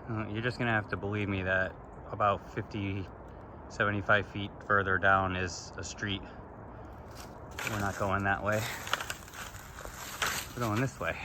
You're just gonna have to believe me that about 50, 75 feet further down is a street. We're not going that way. We're going this way.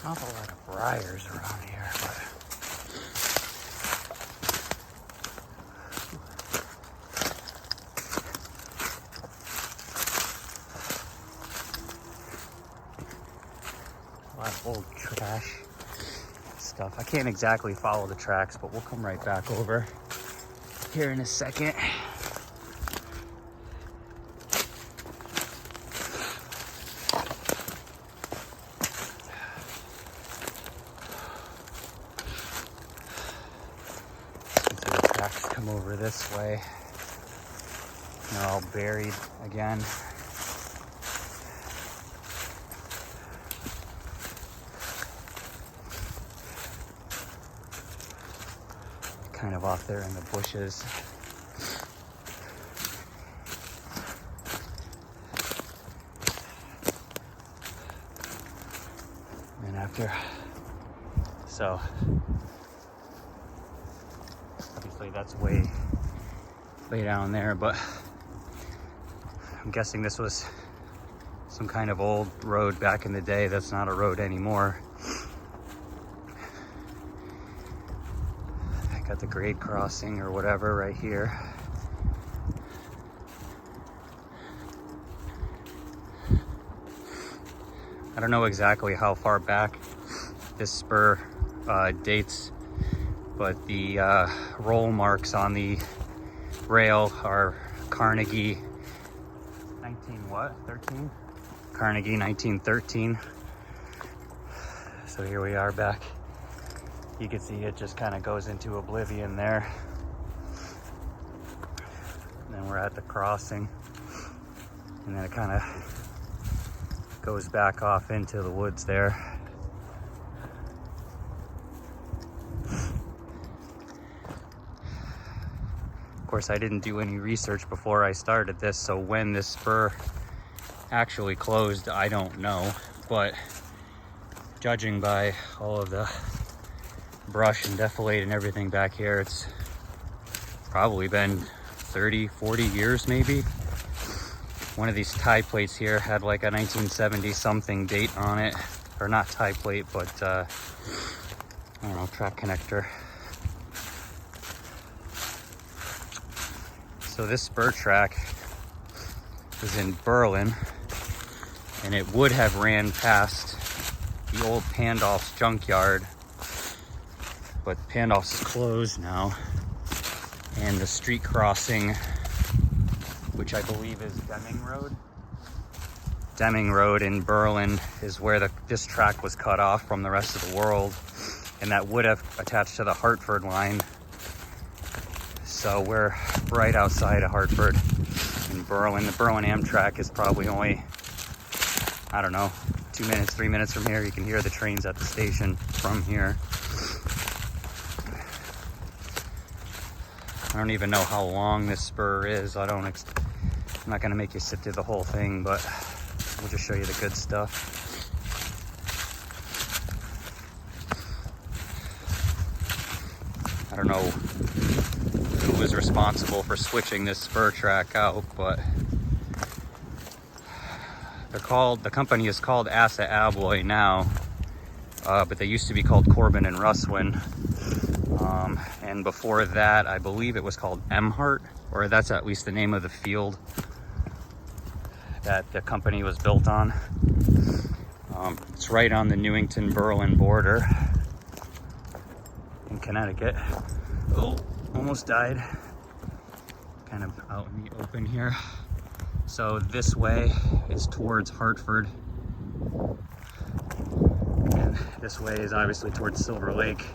Not a lot of briars around here, but a lot of old trash stuff. I can't exactly follow the tracks, but we'll come right back over here in a second. Come over this way. They're all buried again. Kind of off there in the bushes. And after, so obviously that's way down there, but I'm guessing this was some kind of old road back in the day that's not a road anymore. I got the grade crossing or whatever right here. I don't know exactly how far back this spur dates, but the roll marks on the rail are Carnegie 13? Carnegie 1913. So here we are back. You can see it just kind of goes into oblivion there. And then we're at the crossing. And then it kind of goes back off into the woods there. Of course, I didn't do any research before I started this, so when this spur actually closed, I don't know. But judging by all of the brush and defilade and everything back here, it's probably been 30, 40 years maybe. One of these tie plates here had like a 1970 something date on it, or not tie plate, but I don't know, track connector. So this spur track is in Berlin, and it would have ran past the old Pandolf's junkyard, but Pandolf's is closed now, and the street crossing, which I believe is Deming Road in Berlin, is where this track was cut off from the rest of the world, and that would have attached to the Hartford line. So we're right outside of Hartford in Berlin. The Berlin Amtrak is probably only, I don't know, 2 minutes, 3 minutes from here. You can hear the trains at the station from here. I don't even know how long this spur is. I'm not gonna make you sit through the whole thing, but we'll just show you the good stuff. I don't know who was responsible for switching this spur track out, but the company is called ASSA Abloy now, but they used to be called Corbin and Russwin. And before that, I believe it was called Emhart, or that's at least the name of the field. that the company was built on. It's right on the Newington-Berlin border in Connecticut. Oh, almost died. Kind of out in the open here. So this way is towards Hartford. And this way is obviously towards Silver Lake.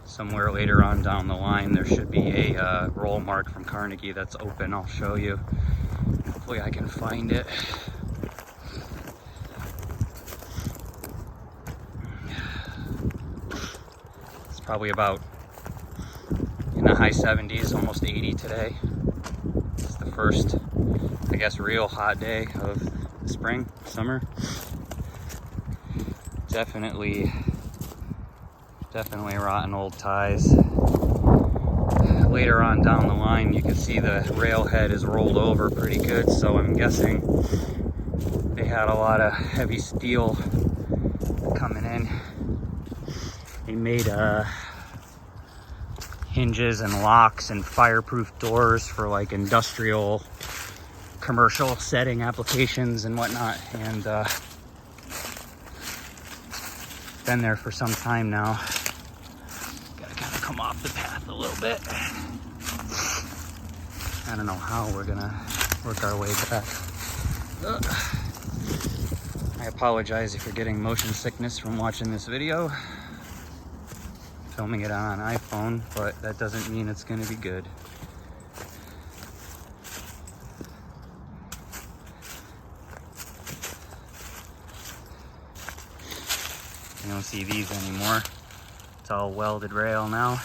Somewhere later on down the line, there should be a roll mark from Carnegie that's open. I'll show you. Hopefully I can find it. It's probably about in the high 70s, almost 80 today. It's the first, I guess, real hot day of spring, summer. Definitely rotten old ties. Later on down the line, you can see the railhead is rolled over pretty good, so I'm guessing they had a lot of heavy steel coming in. They made hinges and locks and fireproof doors for like industrial, commercial setting applications and whatnot, and been there for some time now. Gotta kind of come off the path a little bit. I don't know how we're gonna work our way back. I apologize if you're getting motion sickness from watching this video. Filming it on an iPhone, but that doesn't mean it's gonna be good. You don't see these anymore. It's all welded rail now.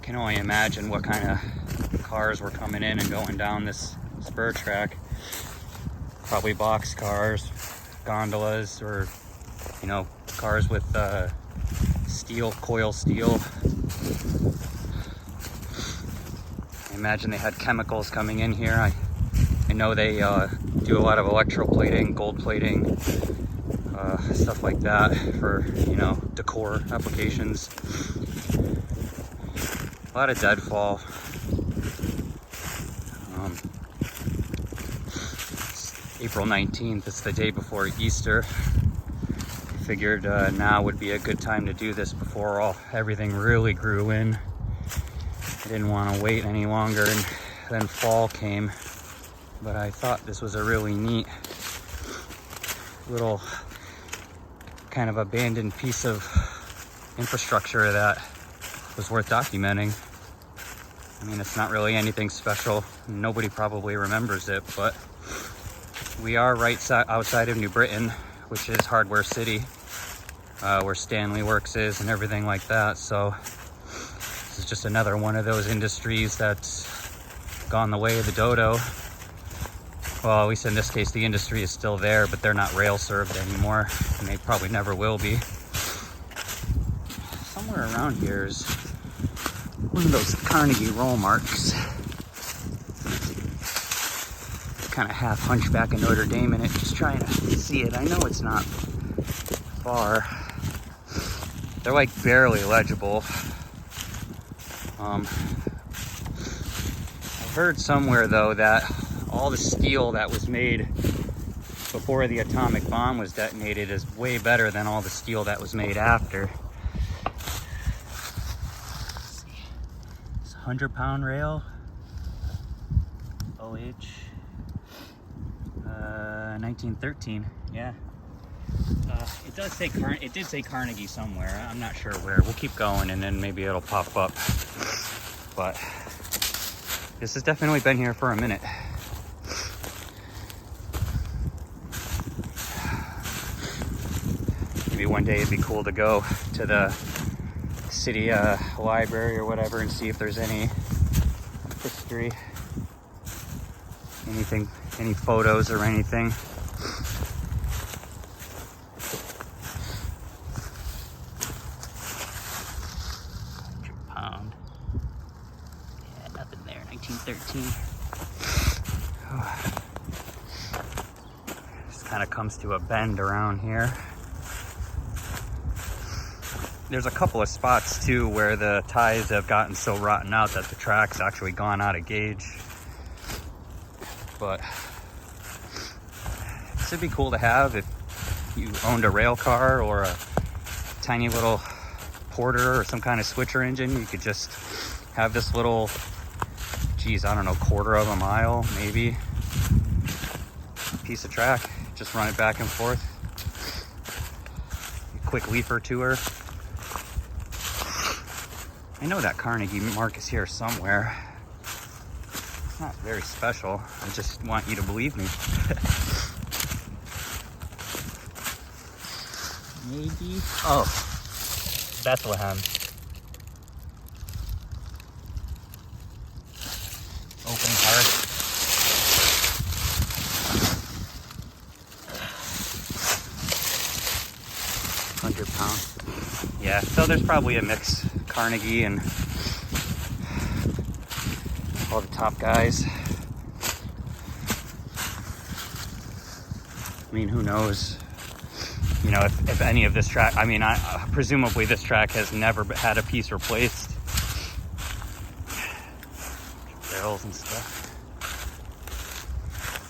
Can only imagine what kind of cars were coming in and going down this spur track. Probably box cars, gondolas, or you know, cars with steel, coil steel. I imagine they had chemicals coming in here. I know they do a lot of electroplating, gold plating, stuff like that for, you know, decor applications. A lot of deadfall. April 19th, it's the day before Easter. Figured now would be a good time to do this before everything really grew in. I didn't want to wait any longer, and then fall came. But I thought this was a really neat little kind of abandoned piece of infrastructure that was worth documenting. I mean, it's not really anything special. Nobody probably remembers it, but we are right outside of New Britain, which is Hardware City, where Stanley Works is and everything like that. So this is just another one of those industries that's gone the way of the dodo. Well, at least in this case, the industry is still there, but they're not rail served anymore, and they probably never will be. Somewhere around here is one of those Carnegie roll marks. Kind of half hunchback of Notre Dame in it, just trying to see it. I know it's not far. They're like barely legible. I've heard somewhere though that all the steel that was made before the atomic bomb was detonated is way better than all the steel that was made after. It's a 100-pound rail. OH. 1913. Yeah. It does say it did say Carnegie somewhere. I'm not sure where. We'll keep going and then maybe it'll pop up. But this has definitely been here for a minute. Maybe one day it'd be cool to go to the city library or whatever and see if there's any history, anything, any photos or anything. 18. Just kind of comes to a bend around here. There's a couple of spots too where the ties have gotten so rotten out that the track's actually gone out of gauge. But this would be cool to have if you owned a rail car or a tiny little porter or some kind of switcher engine. You could just have this little, geez, I don't know, quarter of a mile, maybe, piece of track. Just run it back and forth. A quick leafer tour. I know that Carnegie mark is here somewhere. It's not very special. I just want you to believe me. Maybe. Oh, Bethlehem. Open heart. £100. Yeah, so there's probably a mix. Carnegie and all the top guys. I mean, who knows? You know, if any of this track, I mean, presumably this track has never had a piece replaced. Barrels and stuff.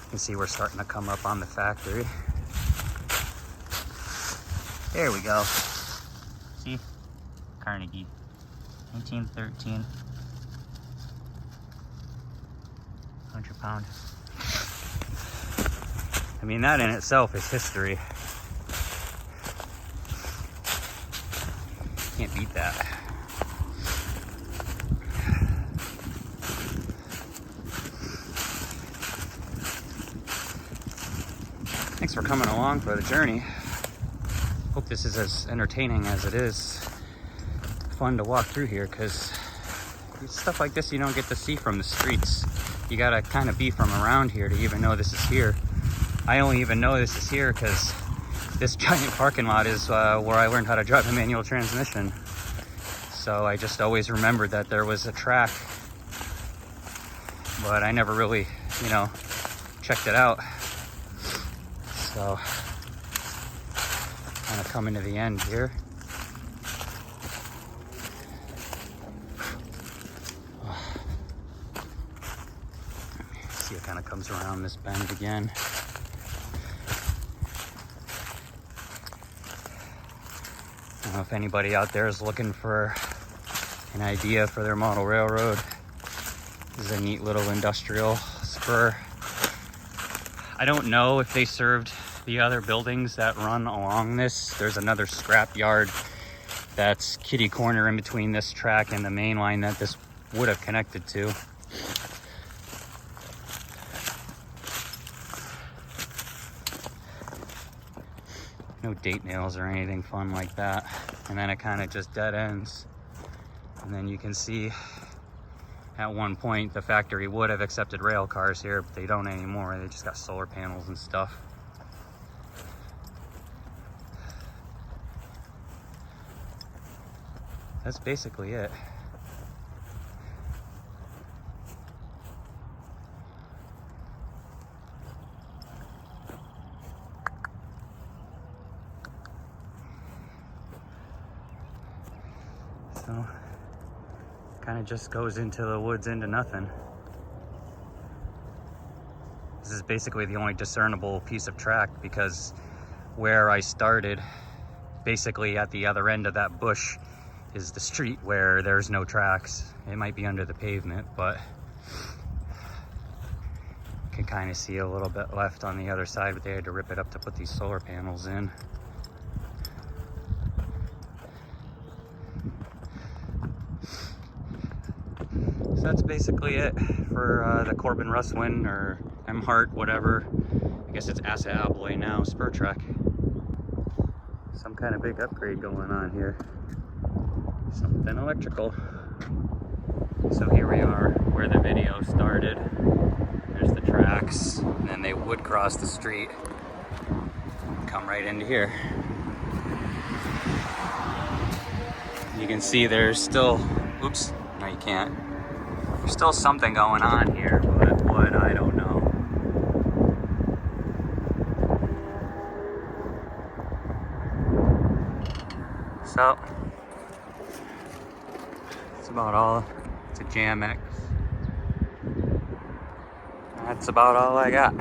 You can see we're starting to come up on the factory. There we go. See? Carnegie. 1913. £100. I mean, that in itself is history. Can't beat that. Thanks for coming along for the journey. Hope this is as entertaining as it is fun to walk through here, because stuff like this you don't get to see from the streets. You gotta kind of be from around here to even know this is here. I only even know this is here because this giant parking lot is where I learned how to drive a manual transmission. So I just always remembered that there was a track, but I never really, you know, checked it out. So kind of coming to the end here. See, it kind of comes around this bend again. I don't know if anybody out there is looking for an idea for their model railroad. This is a neat little industrial spur. I don't know if they served the other buildings that run along this. There's another scrap yard that's kitty corner in between this track and the main line that this would have connected to. No date nails or anything fun like that. And then it kind of just dead ends. And then you can see at one point the factory would have accepted rail cars here, but they don't anymore. They just got solar panels and stuff. That's basically it. So, kind of just goes into the woods into nothing. This is basically the only discernible piece of track, because where I started, basically at the other end of that bush, is the street where there's no tracks. It might be under the pavement, but you can kind of see a little bit left on the other side, but they had to rip it up to put these solar panels in. So that's basically it for the Corbin Russwin, or Emhart, whatever. I guess it's ASSA Abloy now, spur track. Some kind of big upgrade going on here. Something electrical. So here we are where the video started. There's the tracks, and then they would cross the street and come right into here. You can see there's still, oops, no you can't. There's still something going on here, but what, I don't know. So, it's about all, it's a Jam X. That's about all I got.